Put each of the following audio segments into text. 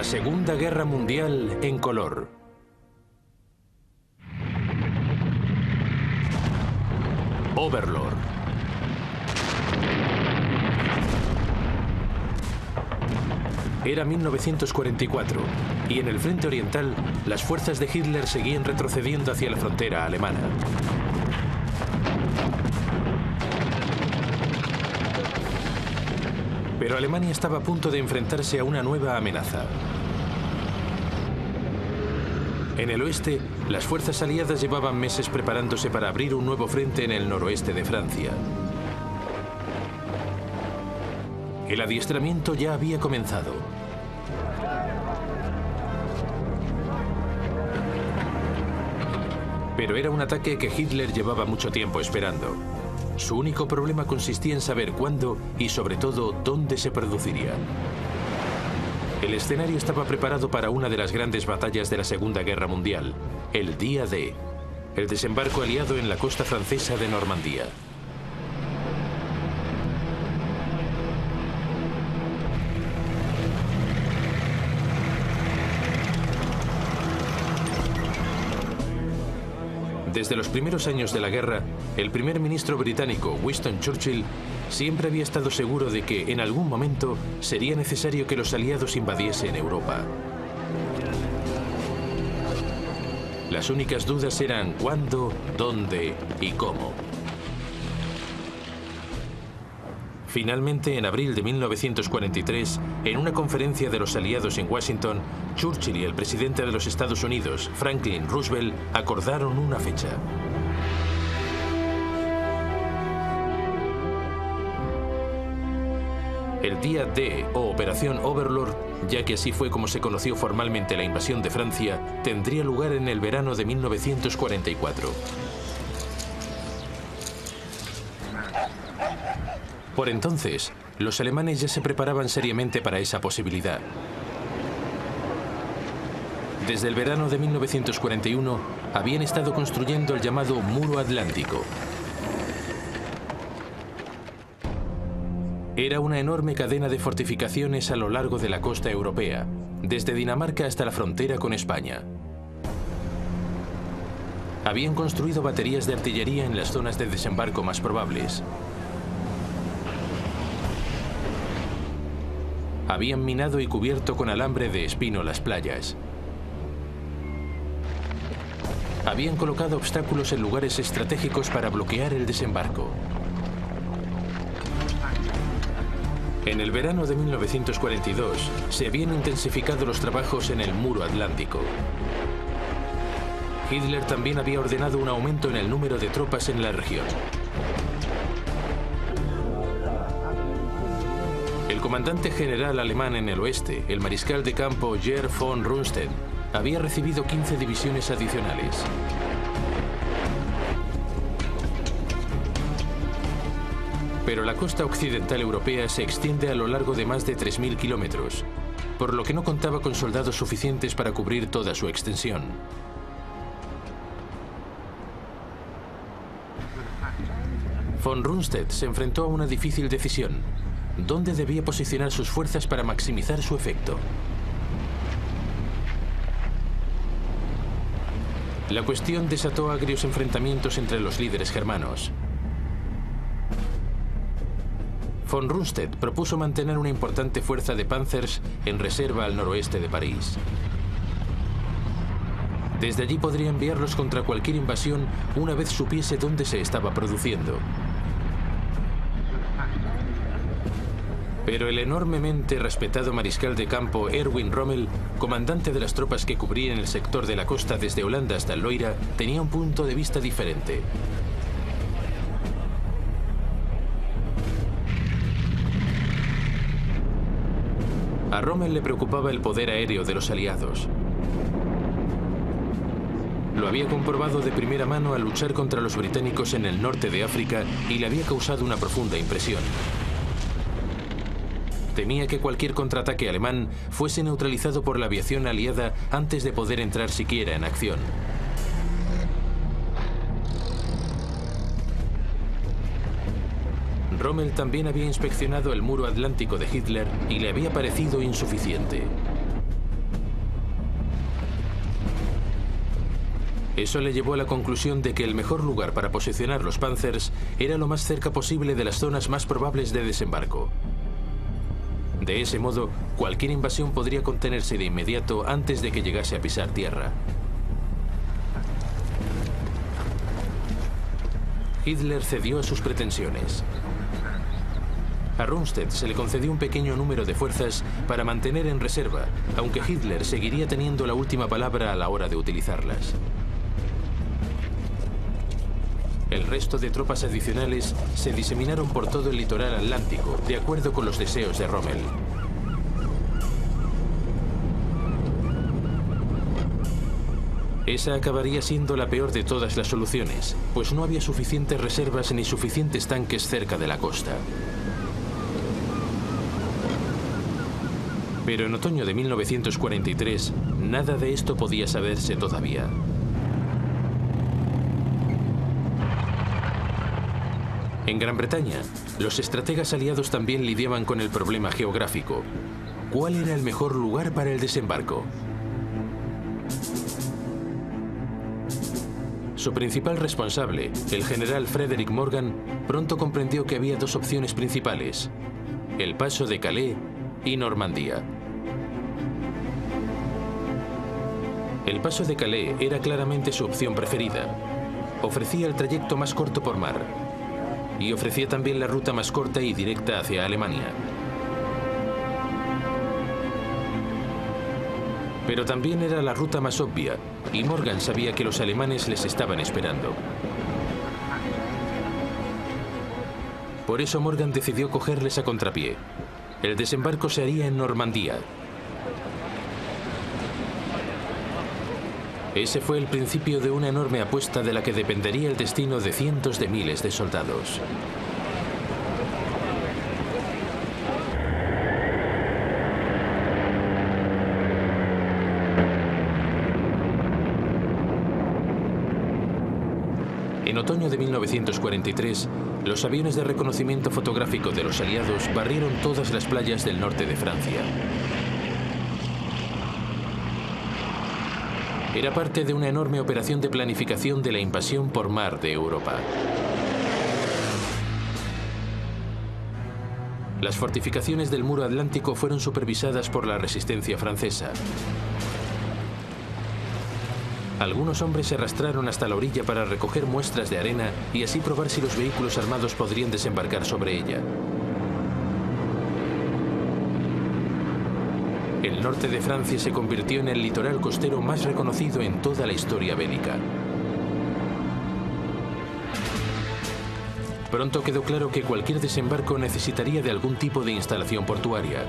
La Segunda Guerra Mundial en color. Overlord. Era 1944 y en el frente oriental las fuerzas de Hitler seguían retrocediendo hacia la frontera alemana. Pero Alemania estaba a punto de enfrentarse a una nueva amenaza. En el oeste, las fuerzas aliadas llevaban meses preparándose para abrir un nuevo frente en el noroeste de Francia. El adiestramiento ya había comenzado. Pero era un ataque que Hitler llevaba mucho tiempo esperando. Su único problema consistía en saber cuándo y, sobre todo, dónde se produciría. El escenario estaba preparado para una de las grandes batallas de la Segunda Guerra Mundial, el Día D, el desembarco aliado en la costa francesa de Normandía. Desde los primeros años de la guerra, el primer ministro británico Winston Churchill siempre había estado seguro de que en algún momento sería necesario que los aliados invadiesen Europa. Las únicas dudas eran cuándo, dónde y cómo. Finalmente, en abril de 1943, en una conferencia de los aliados en Washington, Churchill y el presidente de los Estados Unidos, Franklin Roosevelt, acordaron una fecha. El Día D, o Operación Overlord, ya que así fue como se conoció formalmente la invasión de Francia, tendría lugar en el verano de 1944. Por entonces, los alemanes ya se preparaban seriamente para esa posibilidad. Desde el verano de 1941, habían estado construyendo el llamado Muro Atlántico. Era una enorme cadena de fortificaciones a lo largo de la costa europea, desde Dinamarca hasta la frontera con España. Habían construido baterías de artillería en las zonas de desembarco más probables. Habían minado y cubierto con alambre de espino las playas. Habían colocado obstáculos en lugares estratégicos para bloquear el desembarco. En el verano de 1942 se habían intensificado los trabajos en el Muro Atlántico. Hitler también había ordenado un aumento en el número de tropas en la región. El comandante general alemán en el oeste, el mariscal de campo Gerd von Rundstedt, había recibido 15 divisiones adicionales. Pero la costa occidental europea se extiende a lo largo de más de 3.000 kilómetros, por lo que no contaba con soldados suficientes para cubrir toda su extensión. Von Rundstedt se enfrentó a una difícil decisión: ¿dónde debía posicionar sus fuerzas para maximizar su efecto? La cuestión desató agrios enfrentamientos entre los líderes germanos. Von Rundstedt propuso mantener una importante fuerza de Panzers en reserva al noroeste de París. Desde allí podría enviarlos contra cualquier invasión una vez supiese dónde se estaba produciendo. Pero el enormemente respetado mariscal de campo Erwin Rommel, comandante de las tropas que cubrían el sector de la costa desde Holanda hasta el Loira, tenía un punto de vista diferente. A Rommel le preocupaba el poder aéreo de los aliados. Lo había comprobado de primera mano al luchar contra los británicos en el norte de África y le había causado una profunda impresión. Temía que cualquier contraataque alemán fuese neutralizado por la aviación aliada antes de poder entrar siquiera en acción. Rommel también había inspeccionado el muro atlántico de Hitler y le había parecido insuficiente. Eso le llevó a la conclusión de que el mejor lugar para posicionar los Panzers era lo más cerca posible de las zonas más probables de desembarco. De ese modo, cualquier invasión podría contenerse de inmediato antes de que llegase a pisar tierra. Hitler cedió a sus pretensiones. A Rundstedt se le concedió un pequeño número de fuerzas para mantener en reserva, aunque Hitler seguiría teniendo la última palabra a la hora de utilizarlas. El resto de tropas adicionales se diseminaron por todo el litoral atlántico, de acuerdo con los deseos de Rommel. Esa acabaría siendo la peor de todas las soluciones, pues no había suficientes reservas ni suficientes tanques cerca de la costa. Pero en otoño de 1943, nada de esto podía saberse todavía. En Gran Bretaña, los estrategas aliados también lidiaban con el problema geográfico. ¿Cuál era el mejor lugar para el desembarco? Su principal responsable, el general Frederick Morgan, pronto comprendió que había dos opciones principales: el paso de Calais y Normandía. El paso de Calais era claramente su opción preferida. Ofrecía el trayecto más corto por mar y ofrecía también la ruta más corta y directa hacia Alemania. Pero también era la ruta más obvia, y Morgan sabía que los alemanes les estaban esperando. Por eso Morgan decidió cogerles a contrapié. El desembarco se haría en Normandía. Ese fue el principio de una enorme apuesta de la que dependería el destino de cientos de miles de soldados. En otoño de 1943, los aviones de reconocimiento fotográfico de los aliados barrieron todas las playas del norte de Francia. Era parte de una enorme operación de planificación de la invasión por mar de Europa. Las fortificaciones del muro atlántico fueron supervisadas por la resistencia francesa. Algunos hombres se arrastraron hasta la orilla para recoger muestras de arena y así probar si los vehículos armados podrían desembarcar sobre ella. El norte de Francia se convirtió en el litoral costero más reconocido en toda la historia bélica. Pronto quedó claro que cualquier desembarco necesitaría de algún tipo de instalación portuaria.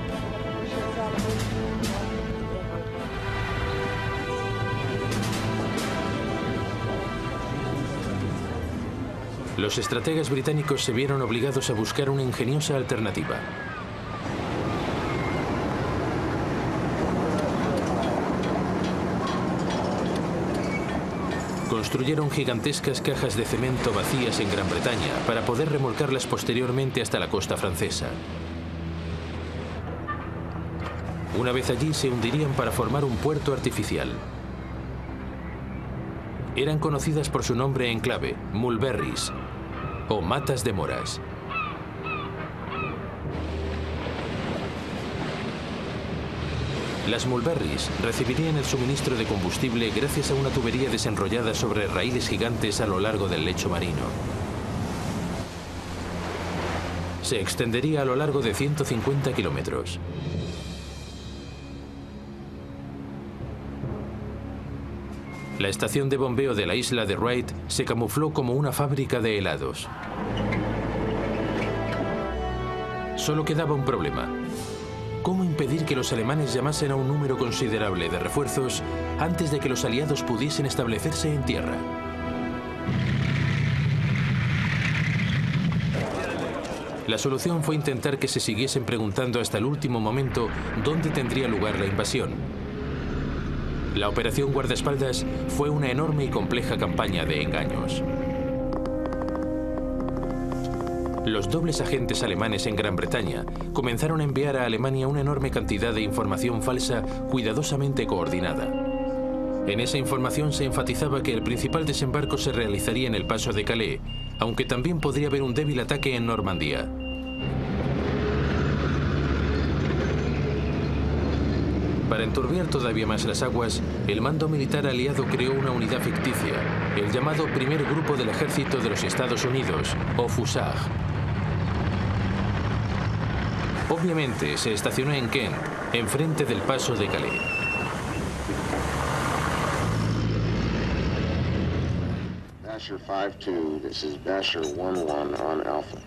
Los estrategas británicos se vieron obligados a buscar una ingeniosa alternativa. Construyeron gigantescas cajas de cemento vacías en Gran Bretaña para poder remolcarlas posteriormente hasta la costa francesa. Una vez allí se hundirían para formar un puerto artificial. Eran conocidas por su nombre en clave, mulberries, o matas de moras. Las mulberries recibirían el suministro de combustible gracias a una tubería desenrollada sobre raíles gigantes a lo largo del lecho marino. Se extendería a lo largo de 150 kilómetros. La estación de bombeo de la isla de Wright se camufló como una fábrica de helados. Solo quedaba un problema. ¿Cómo impedir que los alemanes llamasen a un número considerable de refuerzos antes de que los aliados pudiesen establecerse en tierra? La solución fue intentar que se siguiesen preguntando hasta el último momento dónde tendría lugar la invasión. La operación guardaespaldas fue una enorme y compleja campaña de engaños. Los dobles agentes alemanes en Gran Bretaña comenzaron a enviar a Alemania una enorme cantidad de información falsa cuidadosamente coordinada. En esa información se enfatizaba que el principal desembarco se realizaría en el paso de Calais, aunque también podría haber un débil ataque en Normandía. Para enturbiar todavía más las aguas, el mando militar aliado creó una unidad ficticia, el llamado Primer Grupo del Ejército de los Estados Unidos, o FUSAG. Obviamente se estacionó en Kent, enfrente del paso de Calais. Basher 5-2, this is Basher 1-1 on Alpha.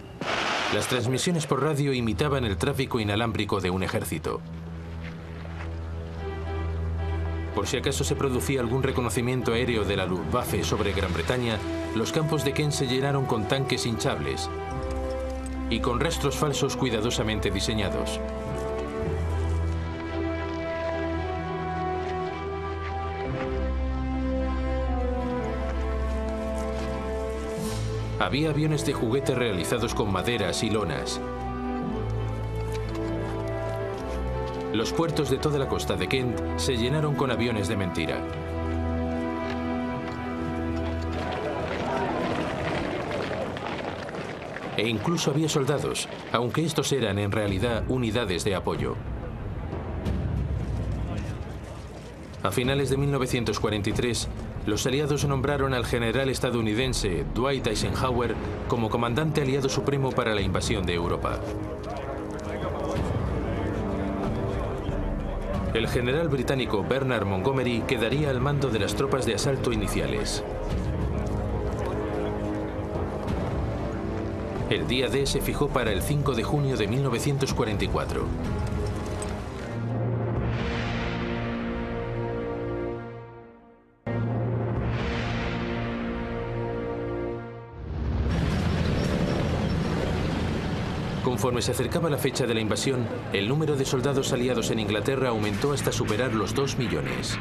Las transmisiones por radio imitaban el tráfico inalámbrico de un ejército. Por si acaso se producía algún reconocimiento aéreo de la Luftwaffe sobre Gran Bretaña, los campos de Kent se llenaron con tanques hinchables y con rastros falsos cuidadosamente diseñados. Había aviones de juguete realizados con maderas y lonas. Los puertos de toda la costa de Kent se llenaron con aviones de mentira. E incluso había soldados, aunque estos eran en realidad unidades de apoyo. A finales de 1943, los aliados nombraron al general estadounidense Dwight Eisenhower como comandante aliado supremo para la invasión de Europa. El general británico Bernard Montgomery quedaría al mando de las tropas de asalto iniciales. El día D se fijó para el 5 de junio de 1944. Conforme se acercaba la fecha de la invasión, el número de soldados aliados en Inglaterra aumentó hasta superar los 2 millones.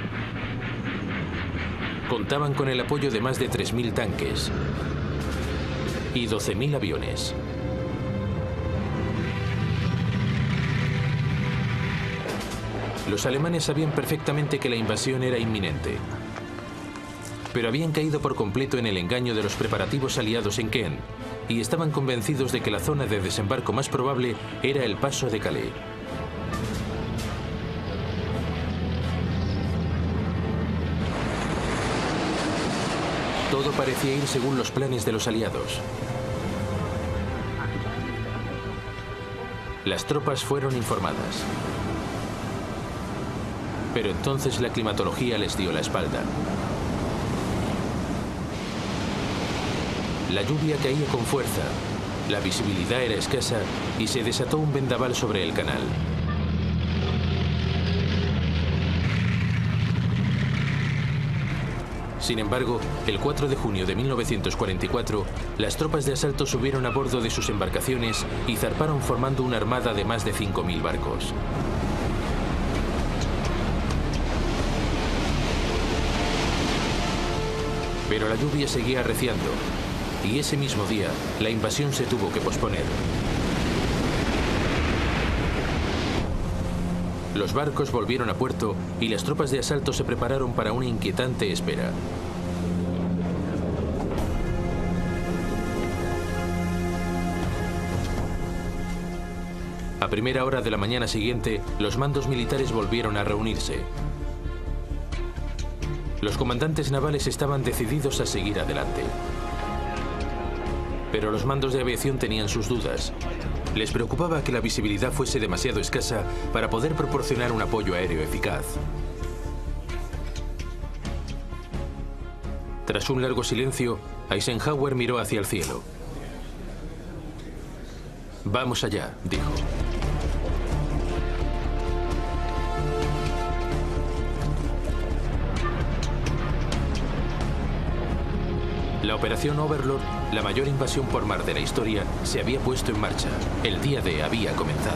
Contaban con el apoyo de más de 3.000 tanques y 12.000 aviones. Los alemanes sabían perfectamente que la invasión era inminente, pero habían caído por completo en el engaño de los preparativos aliados en Kent y estaban convencidos de que la zona de desembarco más probable era el paso de Calais. Todo parecía ir según los planes de los aliados. Las tropas fueron informadas. Pero entonces la climatología les dio la espalda. La lluvia caía con fuerza, la visibilidad era escasa y se desató un vendaval sobre el canal. Sin embargo, el 4 de junio de 1944, las tropas de asalto subieron a bordo de sus embarcaciones y zarparon formando una armada de más de 5.000 barcos. Pero la lluvia seguía arreciando, y ese mismo día, la invasión se tuvo que posponer. Los barcos volvieron a puerto y las tropas de asalto se prepararon para una inquietante espera. A primera hora de la mañana siguiente, los mandos militares volvieron a reunirse. Los comandantes navales estaban decididos a seguir adelante. Pero los mandos de aviación tenían sus dudas. Les preocupaba que la visibilidad fuese demasiado escasa para poder proporcionar un apoyo aéreo eficaz. Tras un largo silencio, Eisenhower miró hacia el cielo. «Vamos allá», dijo. La operación Overlord, la mayor invasión por mar de la historia, se había puesto en marcha. El día D había comenzado.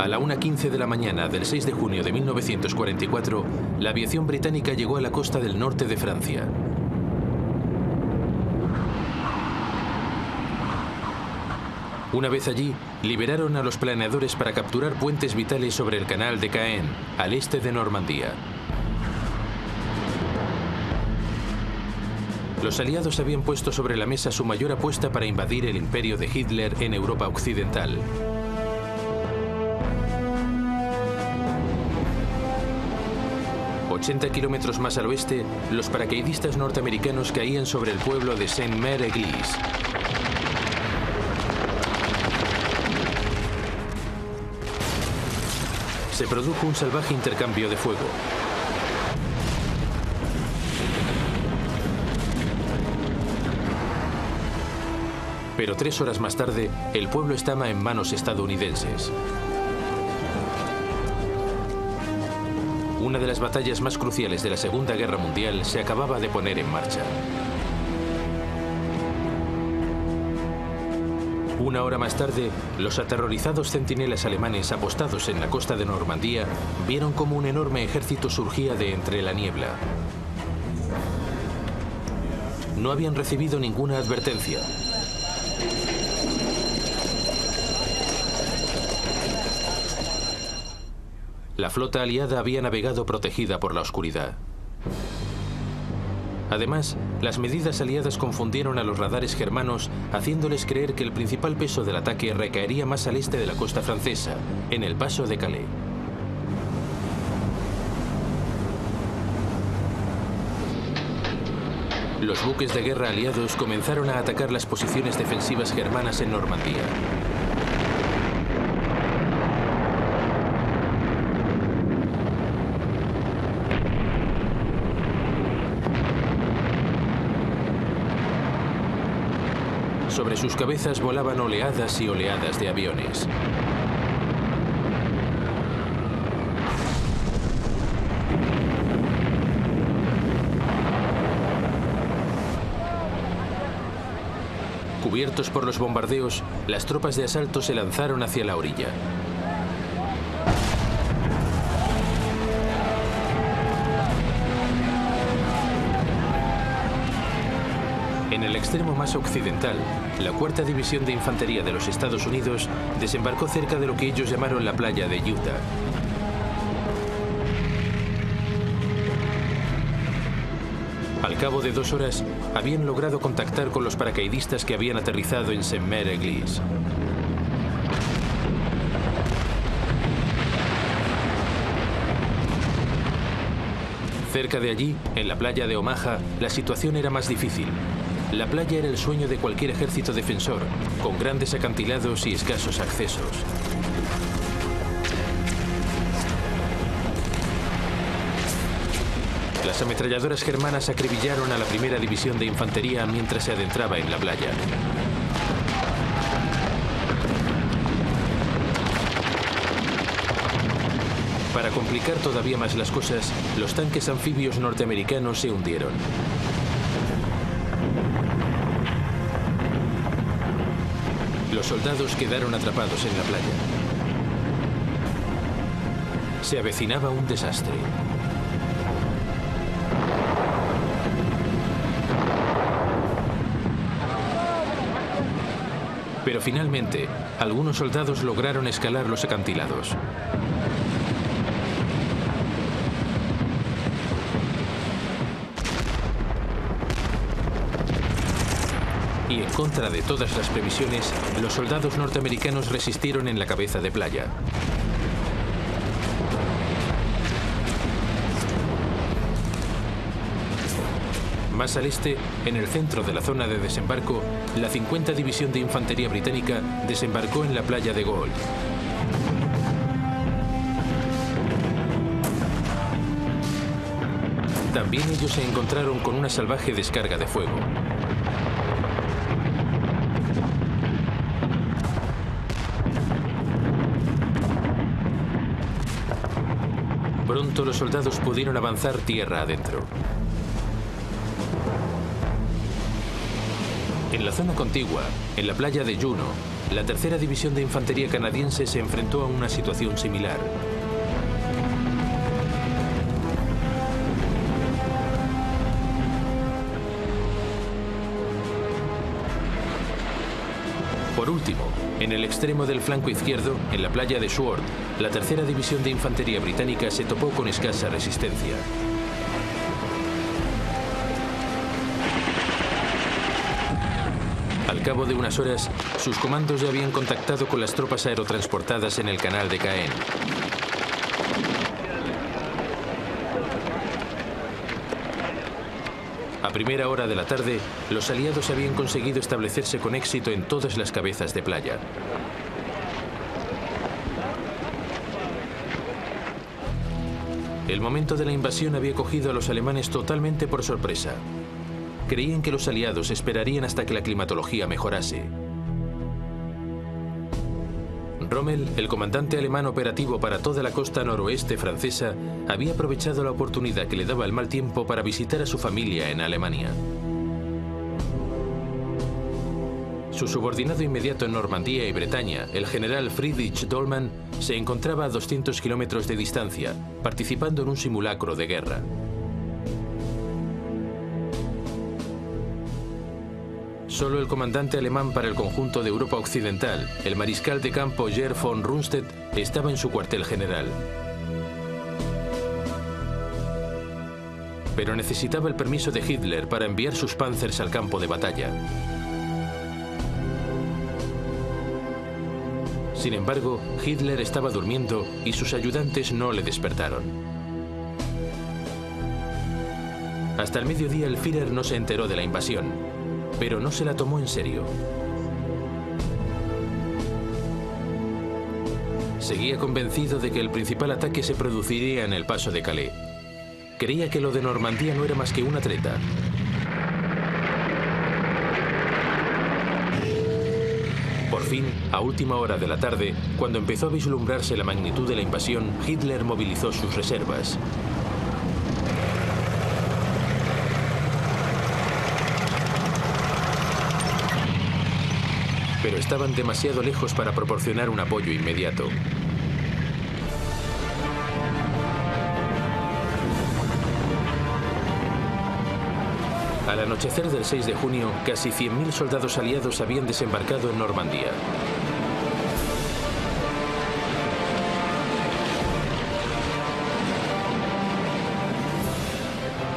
A la 1:15 de la mañana del 6 de junio de 1944, la aviación británica llegó a la costa del norte de Francia. Una vez allí, liberaron a los planeadores para capturar puentes vitales sobre el canal de Caen, al este de Normandía. Los aliados habían puesto sobre la mesa su mayor apuesta para invadir el imperio de Hitler en Europa occidental. ...80 kilómetros más al oeste, los paracaidistas norteamericanos caían sobre el pueblo de Saint-Mère-Église. Se produjo un salvaje intercambio de fuego. Pero 3 horas más tarde, el pueblo estaba en manos estadounidenses. Una de las batallas más cruciales de la Segunda Guerra Mundial se acababa de poner en marcha. Una hora más tarde, los aterrorizados centinelas alemanes apostados en la costa de Normandía vieron cómo un enorme ejército surgía de entre la niebla. No habían recibido ninguna advertencia. La flota aliada había navegado protegida por la oscuridad. Además, las medidas aliadas confundieron a los radares germanos, haciéndoles creer que el principal peso del ataque recaería más al este de la costa francesa, en el paso de Calais. Los buques de guerra aliados comenzaron a atacar las posiciones defensivas germanas en Normandía. Sobre sus cabezas volaban oleadas y oleadas de aviones. Cubiertos por los bombardeos, las tropas de asalto se lanzaron hacia la orilla. En el extremo más occidental, la 4ª División de Infantería de los Estados Unidos desembarcó cerca de lo que ellos llamaron la playa de Utah. Al cabo de 2 horas, habían logrado contactar con los paracaidistas que habían aterrizado en Saint-Mère-Église. Cerca de allí, en la playa de Omaha, la situación era más difícil. La playa era el sueño de cualquier ejército defensor, con grandes acantilados y escasos accesos. Las ametralladoras germanas acribillaron a la 1ª División de Infantería mientras se adentraba en la playa. Para complicar todavía más las cosas, los tanques anfibios norteamericanos se hundieron. Los soldados quedaron atrapados en la playa. Se avecinaba un desastre. Pero finalmente, algunos soldados lograron escalar los acantilados. Y en contra de todas las previsiones, los soldados norteamericanos resistieron en la cabeza de playa. Más al este, en el centro de la zona de desembarco, la 50ª División de Infantería Británica desembarcó en la playa de Gold. También ellos se encontraron con una salvaje descarga de fuego. Pronto los soldados pudieron avanzar tierra adentro. En la zona contigua, en la playa de Juno, la tercera división de infantería canadiense se enfrentó a una situación similar. Por último, en el extremo del flanco izquierdo, en la playa de Sword, la tercera división de infantería británica se topó con escasa resistencia. Al cabo de unas horas, sus comandos ya habían contactado con las tropas aerotransportadas en el canal de Caen. A primera hora de la tarde, los aliados habían conseguido establecerse con éxito en todas las cabezas de playa. El momento de la invasión había cogido a los alemanes totalmente por sorpresa. Creían que los aliados esperarían hasta que la climatología mejorase. Rommel, el comandante alemán operativo para toda la costa noroeste francesa, había aprovechado la oportunidad que le daba el mal tiempo para visitar a su familia en Alemania. Su subordinado inmediato en Normandía y Bretaña, el general Friedrich Dollmann, se encontraba a 200 kilómetros de distancia, participando en un simulacro de guerra. Solo el comandante alemán para el conjunto de Europa Occidental, el mariscal de campo Gerd von Rundstedt, estaba en su cuartel general. Pero necesitaba el permiso de Hitler para enviar sus Panzers al campo de batalla. Sin embargo, Hitler estaba durmiendo y sus ayudantes no le despertaron. Hasta el mediodía el Führer no se enteró de la invasión, pero no se la tomó en serio. Seguía convencido de que el principal ataque se produciría en el paso de Calais. Creía que lo de Normandía no era más que una treta. Por fin, a última hora de la tarde, cuando empezó a vislumbrarse la magnitud de la invasión, Hitler movilizó sus reservas. Pero estaban demasiado lejos para proporcionar un apoyo inmediato. Al anochecer del 6 de junio, casi 100.000 soldados aliados habían desembarcado en Normandía.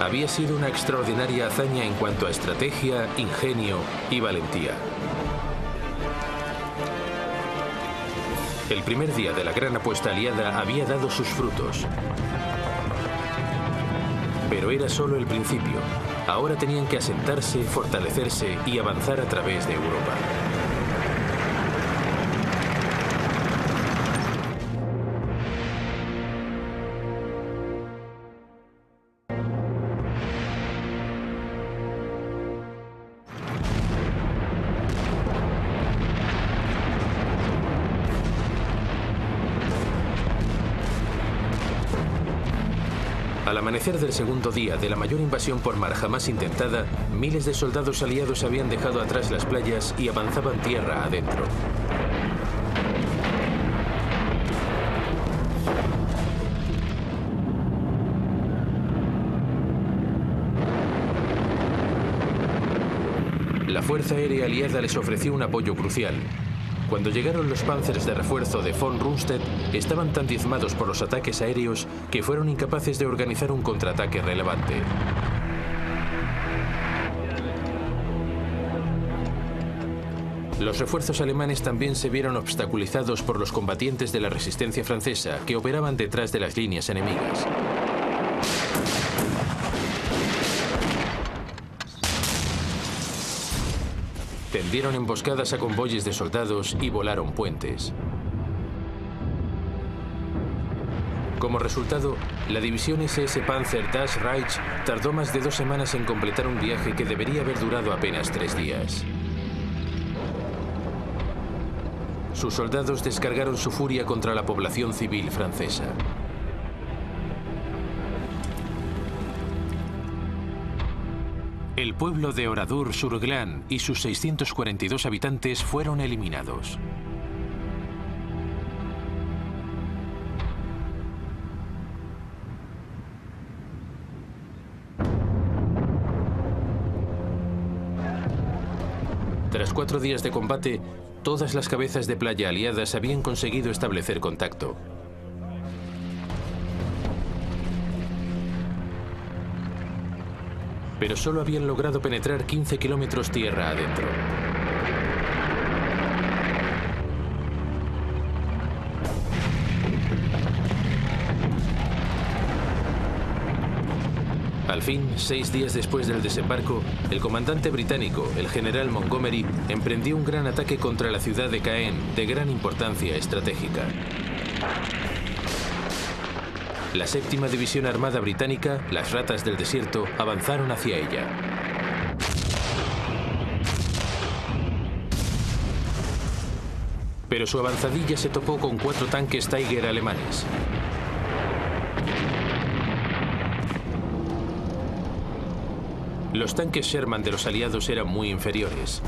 Había sido una extraordinaria hazaña en cuanto a estrategia, ingenio y valentía. El primer día de la gran apuesta aliada había dado sus frutos. Pero era solo el principio. Ahora tenían que asentarse, fortalecerse y avanzar a través de Europa. Al amanecer del segundo día de la mayor invasión por mar jamás intentada, miles de soldados aliados habían dejado atrás las playas y avanzaban tierra adentro. La Fuerza Aérea Aliada les ofreció un apoyo crucial. Cuando llegaron los Panzers de refuerzo de von Rundstedt, estaban tan diezmados por los ataques aéreos que fueron incapaces de organizar un contraataque relevante. Los refuerzos alemanes también se vieron obstaculizados por los combatientes de la resistencia francesa que operaban detrás de las líneas enemigas. Tendieron emboscadas a convoyes de soldados y volaron puentes. Como resultado, la división SS Panzer Das Reich tardó más de 2 semanas en completar un viaje que debería haber durado apenas 3 días. Sus soldados descargaron su furia contra la población civil francesa. El pueblo de Oradour-sur-Glane y sus 642 habitantes fueron eliminados. Tras 4 días de combate, todas las cabezas de playa aliadas habían conseguido establecer contacto. Pero solo habían logrado penetrar 15 kilómetros tierra adentro. Al fin, 6 días después del desembarco, el comandante británico, el general Montgomery, emprendió un gran ataque contra la ciudad de Caen, de gran importancia estratégica. La 7ª División Armada Británica, las Ratas del Desierto, avanzaron hacia ella. Pero su avanzadilla se topó con 4 tanques Tiger alemanes. Los tanques Sherman de los aliados eran muy inferiores.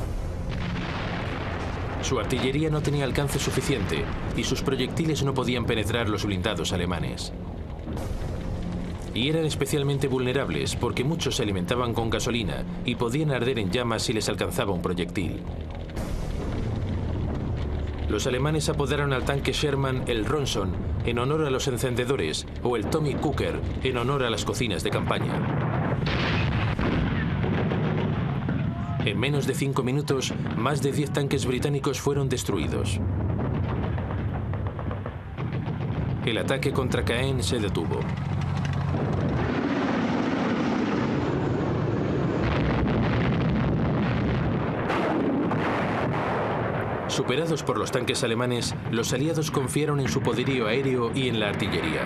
Su artillería no tenía alcance suficiente y sus proyectiles no podían penetrar los blindados alemanes. Y eran especialmente vulnerables porque muchos se alimentaban con gasolina y podían arder en llamas si les alcanzaba un proyectil. Los alemanes apodaron al tanque Sherman el Ronson en honor a los encendedores o el Tommy Cooker en honor a las cocinas de campaña. En menos de 5 minutos, más de 10 tanques británicos fueron destruidos. El ataque contra Caen se detuvo. Superados por los tanques alemanes, los aliados confiaron en su poderío aéreo y en la artillería.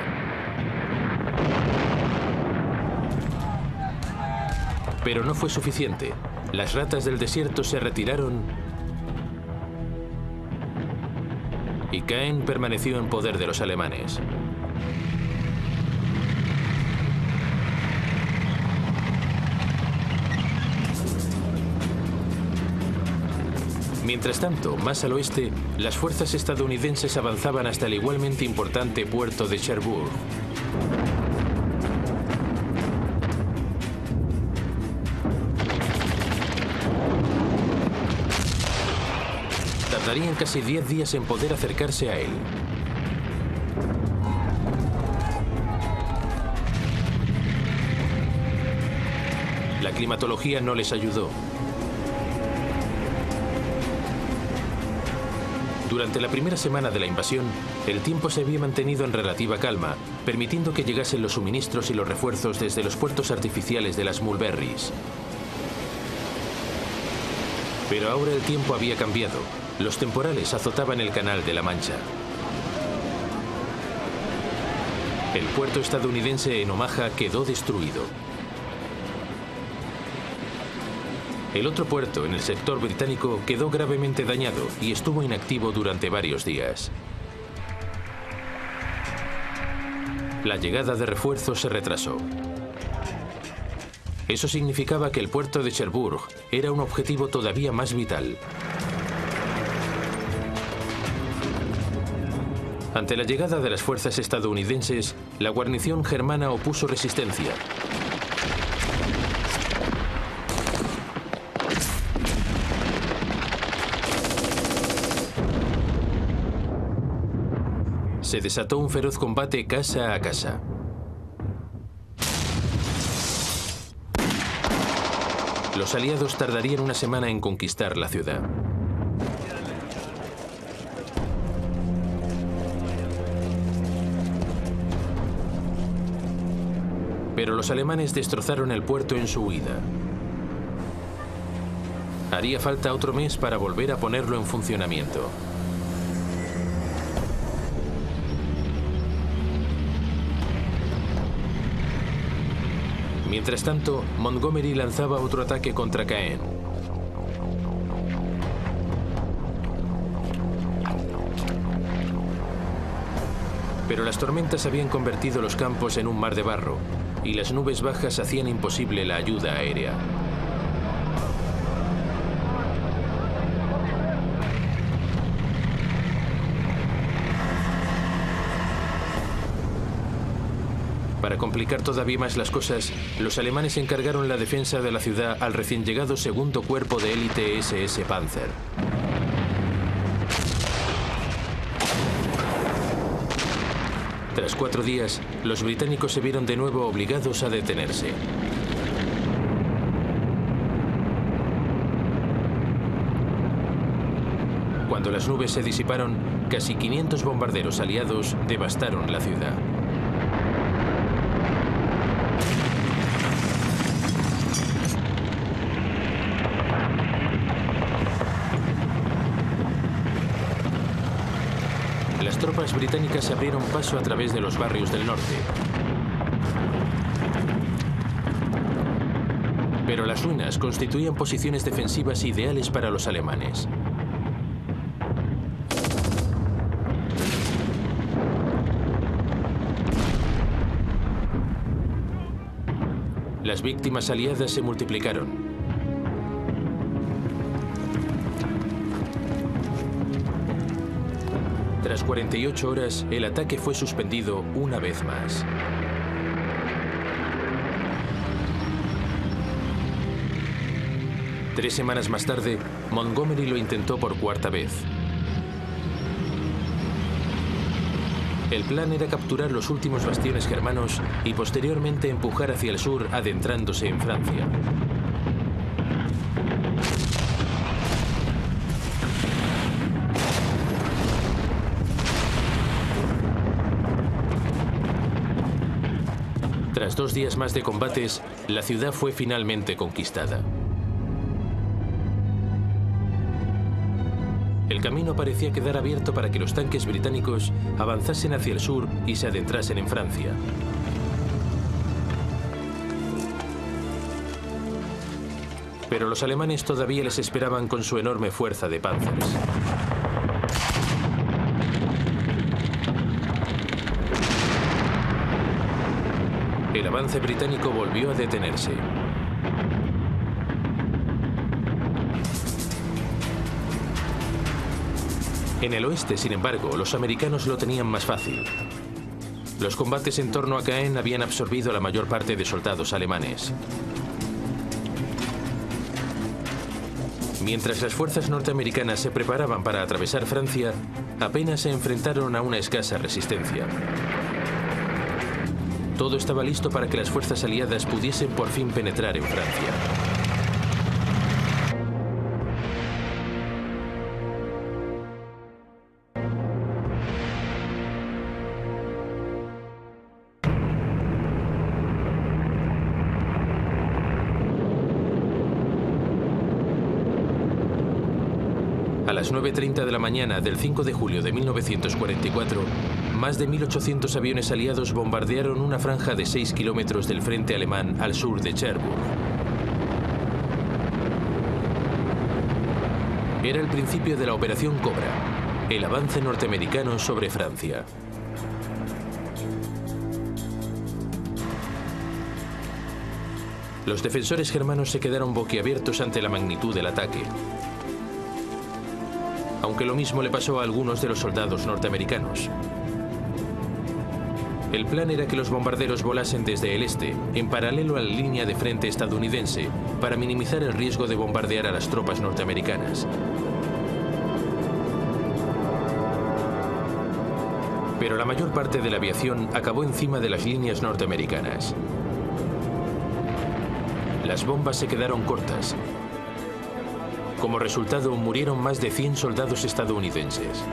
Pero no fue suficiente. Las Ratas del Desierto se retiraron y Caen permaneció en poder de los alemanes. Mientras tanto, más al oeste, las fuerzas estadounidenses avanzaban hasta el igualmente importante puerto de Cherbourg. Tardarían casi 10 días en poder acercarse a él. La climatología no les ayudó. Durante la primera semana de la invasión, el tiempo se había mantenido en relativa calma, permitiendo que llegasen los suministros y los refuerzos desde los puertos artificiales de las Mulberries. Pero ahora el tiempo había cambiado. Los temporales azotaban el Canal de la Mancha. El puerto estadounidense en Omaha quedó destruido. El otro puerto, en el sector británico, quedó gravemente dañado y estuvo inactivo durante varios días. La llegada de refuerzos se retrasó. Eso significaba que el puerto de Cherbourg era un objetivo todavía más vital. Ante la llegada de las fuerzas estadounidenses, la guarnición germana opuso resistencia. Se desató un feroz combate casa a casa. Los aliados tardarían una semana en conquistar la ciudad. Pero los alemanes destrozaron el puerto en su huida. Haría falta otro mes para volver a ponerlo en funcionamiento. Mientras tanto, Montgomery lanzaba otro ataque contra Caen. Pero las tormentas habían convertido los campos en un mar de barro y las nubes bajas hacían imposible la ayuda aérea. Para complicar todavía más las cosas, los alemanes encargaron la defensa de la ciudad al recién llegado segundo cuerpo de élite SS Panzer. Tras 4 días, los británicos se vieron de nuevo obligados a detenerse. Cuando las nubes se disiparon, casi 500 bombarderos aliados devastaron la ciudad. Las tropas británicas abrieron paso a través de los barrios del norte. Pero las ruinas constituían posiciones defensivas ideales para los alemanes. Las víctimas aliadas se multiplicaron. Tras 48 horas, el ataque fue suspendido una vez más. Tres semanas más tarde, Montgomery lo intentó por 4ª vez. El plan era capturar los últimos bastiones germanos y posteriormente empujar hacia el sur, adentrándose en Francia. Tras 2 días más de combates, la ciudad fue finalmente conquistada. El camino parecía quedar abierto para que los tanques británicos avanzasen hacia el sur y se adentrasen en Francia. Pero los alemanes todavía les esperaban con su enorme fuerza de Panzers. El avance británico volvió a detenerse. En el oeste, sin embargo, los americanos lo tenían más fácil. Los combates en torno a Caen habían absorbido la mayor parte de soldados alemanes. Mientras las fuerzas norteamericanas se preparaban para atravesar Francia, apenas se enfrentaron a una escasa resistencia. Todo estaba listo para que las fuerzas aliadas pudiesen por fin penetrar en Francia. A las 9:30 de la mañana del 5 de julio de 1944, más de 1.800 aviones aliados bombardearon una franja de 6 kilómetros del frente alemán al sur de Cherbourg. Era el principio de la Operación Cobra, el avance norteamericano sobre Francia. Los defensores germanos se quedaron boquiabiertos ante la magnitud del ataque. Aunque lo mismo le pasó a algunos de los soldados norteamericanos. El plan era que los bombarderos volasen desde el este, en paralelo a la línea de frente estadounidense, para minimizar el riesgo de bombardear a las tropas norteamericanas. Pero la mayor parte de la aviación acabó encima de las líneas norteamericanas. Las bombas se quedaron cortas. Como resultado, murieron más de 100 soldados estadounidenses.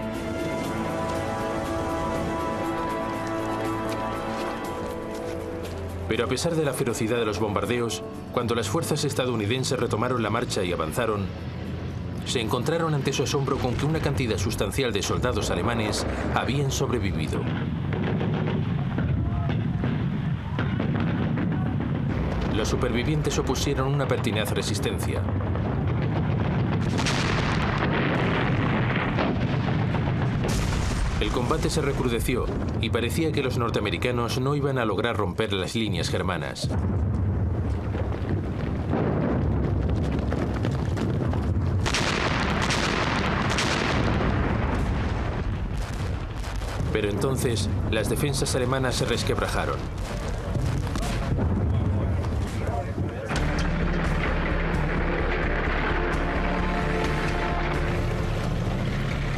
Pero a pesar de la ferocidad de los bombardeos, cuando las fuerzas estadounidenses retomaron la marcha y avanzaron, se encontraron ante su asombro con que una cantidad sustancial de soldados alemanes habían sobrevivido. Los supervivientes opusieron una pertinaz resistencia. El combate se recrudeció y parecía que los norteamericanos no iban a lograr romper las líneas germanas. Pero entonces las defensas alemanas se resquebrajaron.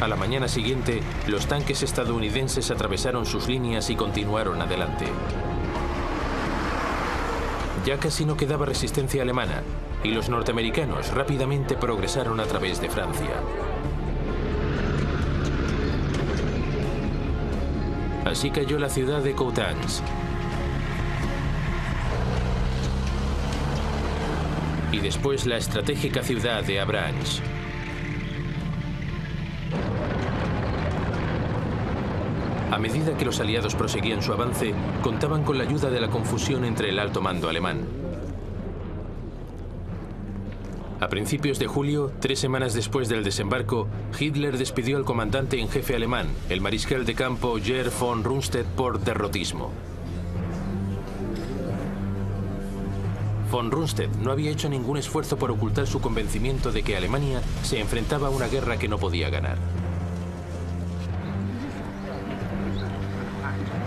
A la mañana siguiente, los tanques estadounidenses atravesaron sus líneas y continuaron adelante. Ya casi no quedaba resistencia alemana, y los norteamericanos rápidamente progresaron a través de Francia. Así cayó la ciudad de Coutances. Y después la estratégica ciudad de Avranches. A medida que los aliados proseguían su avance, contaban con la ayuda de la confusión entre el alto mando alemán. A principios de julio, 3 semanas después del desembarco, Hitler despidió al comandante en jefe alemán, el mariscal de campo Gerd von Rundstedt, por derrotismo. Von Rundstedt no había hecho ningún esfuerzo por ocultar su convencimiento de que Alemania se enfrentaba a una guerra que no podía ganar.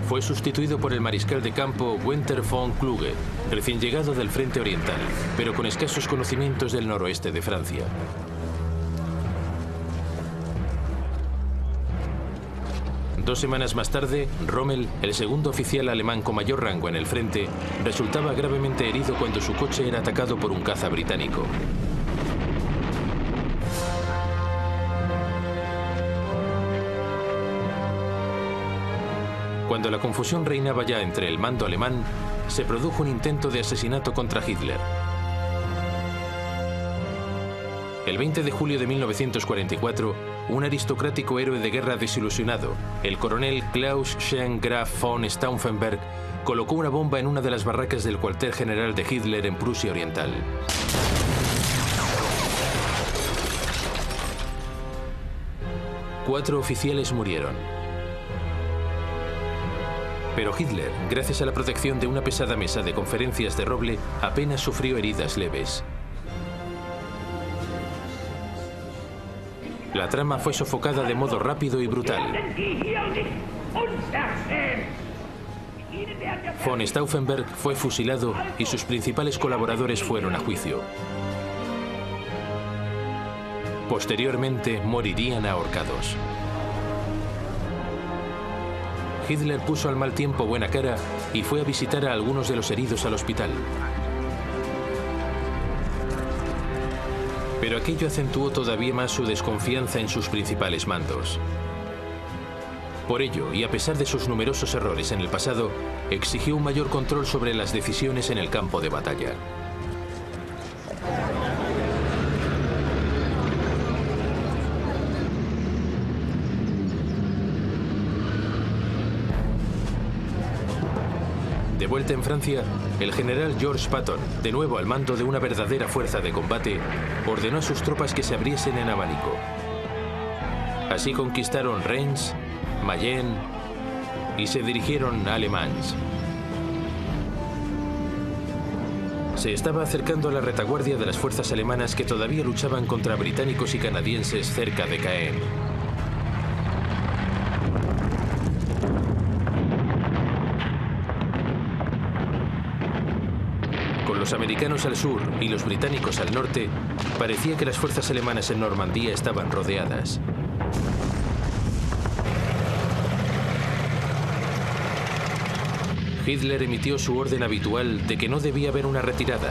Fue sustituido por el mariscal de campo Günther von Kluge, recién llegado del frente oriental, pero con escasos conocimientos del noroeste de Francia. Dos semanas más tarde, Rommel, el segundo oficial alemán con mayor rango en el frente, resultaba gravemente herido cuando su coche era atacado por un caza británico. Cuando la confusión reinaba ya entre el mando alemán, se produjo un intento de asesinato contra Hitler. El 20 de julio de 1944, un aristocrático héroe de guerra desilusionado, el coronel Klaus Schenk Graf von Stauffenberg, colocó una bomba en una de las barracas del cuartel general de Hitler en Prusia Oriental. Cuatro oficiales murieron. Pero Hitler, gracias a la protección de una pesada mesa de conferencias de roble, apenas sufrió heridas leves. La trama fue sofocada de modo rápido y brutal. Von Stauffenberg fue fusilado y sus principales colaboradores fueron a juicio. Posteriormente morirían ahorcados. Hitler puso al mal tiempo buena cara y fue a visitar a algunos de los heridos al hospital. Pero aquello acentuó todavía más su desconfianza en sus principales mandos. Por ello, y a pesar de sus numerosos errores en el pasado, exigió un mayor control sobre las decisiones en el campo de batalla. De vuelta en Francia, el general George Patton, de nuevo al mando de una verdadera fuerza de combate, ordenó a sus tropas que se abriesen en abanico. Así conquistaron Reims, Mayenne y se dirigieron a Le Mans. Se estaba acercando a la retaguardia de las fuerzas alemanas que todavía luchaban contra británicos y canadienses cerca de Caen. Los americanos al sur y los británicos al norte, parecía que las fuerzas alemanas en Normandía estaban rodeadas. Hitler emitió su orden habitual de que no debía haber una retirada,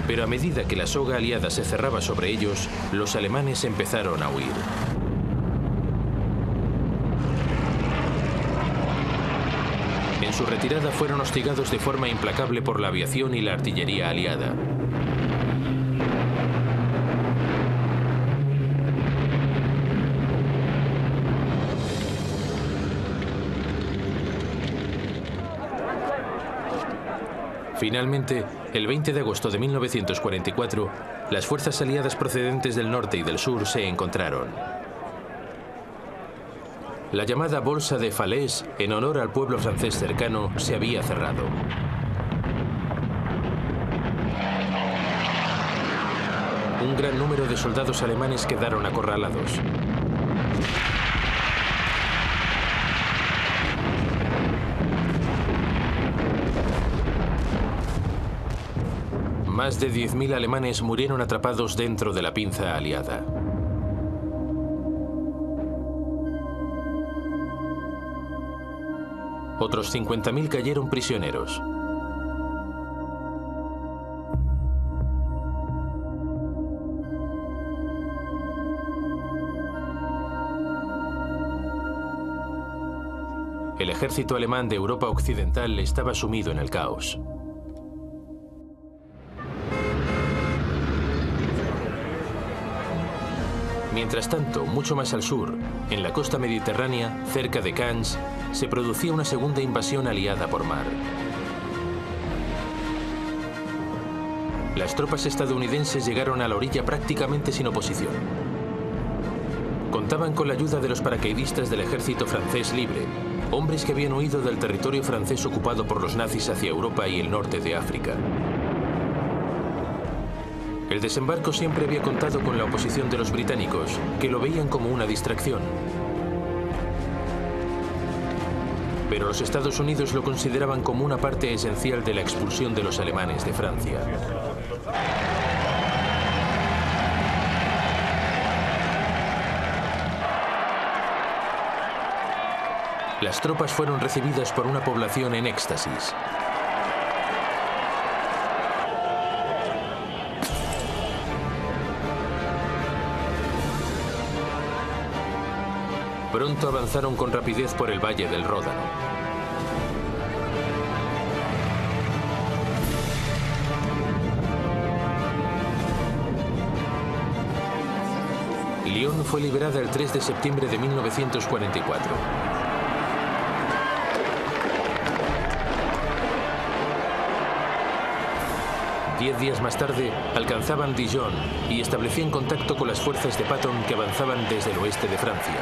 pero a medida que la soga aliada se cerraba sobre ellos, los alemanes empezaron a huir. En su retirada fueron hostigados de forma implacable por la aviación y la artillería aliada. Finalmente, el 20 de agosto de 1944, las fuerzas aliadas procedentes del norte y del sur se encontraron. La llamada Bolsa de Falaise, en honor al pueblo francés cercano, se había cerrado. Un gran número de soldados alemanes quedaron acorralados. Más de 10.000 alemanes murieron atrapados dentro de la pinza aliada. Otros 50.000 cayeron prisioneros. El ejército alemán de Europa Occidental estaba sumido en el caos. Mientras tanto, mucho más al sur, en la costa mediterránea, cerca de Cannes, se producía una segunda invasión aliada por mar. Las tropas estadounidenses llegaron a la orilla prácticamente sin oposición. Contaban con la ayuda de los paracaidistas del ejército francés libre, hombres que habían huido del territorio francés ocupado por los nazis hacia Europa y el norte de África. El desembarco siempre había contado con la oposición de los británicos, que lo veían como una distracción. Pero los Estados Unidos lo consideraban como una parte esencial de la expulsión de los alemanes de Francia. Las tropas fueron recibidas por una población en éxtasis. Pronto avanzaron con rapidez por el valle del Ródano. Lyon fue liberada el 3 de septiembre de 1944. Diez días más tarde, alcanzaban Dijon y establecían contacto con las fuerzas de Patton que avanzaban desde el oeste de Francia.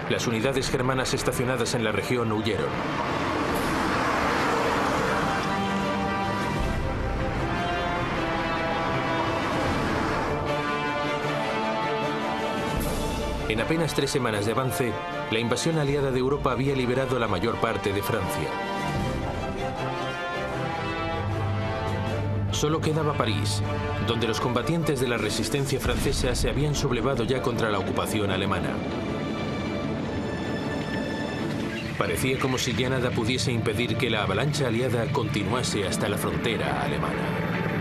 Las unidades germanas estacionadas en la región huyeron. En apenas 3 semanas de avance, la invasión aliada de Europa había liberado la mayor parte de Francia. Solo quedaba París, donde los combatientes de la resistencia francesa se habían sublevado ya contra la ocupación alemana. Parecía como si ya nada pudiese impedir que la avalancha aliada continuase hasta la frontera alemana.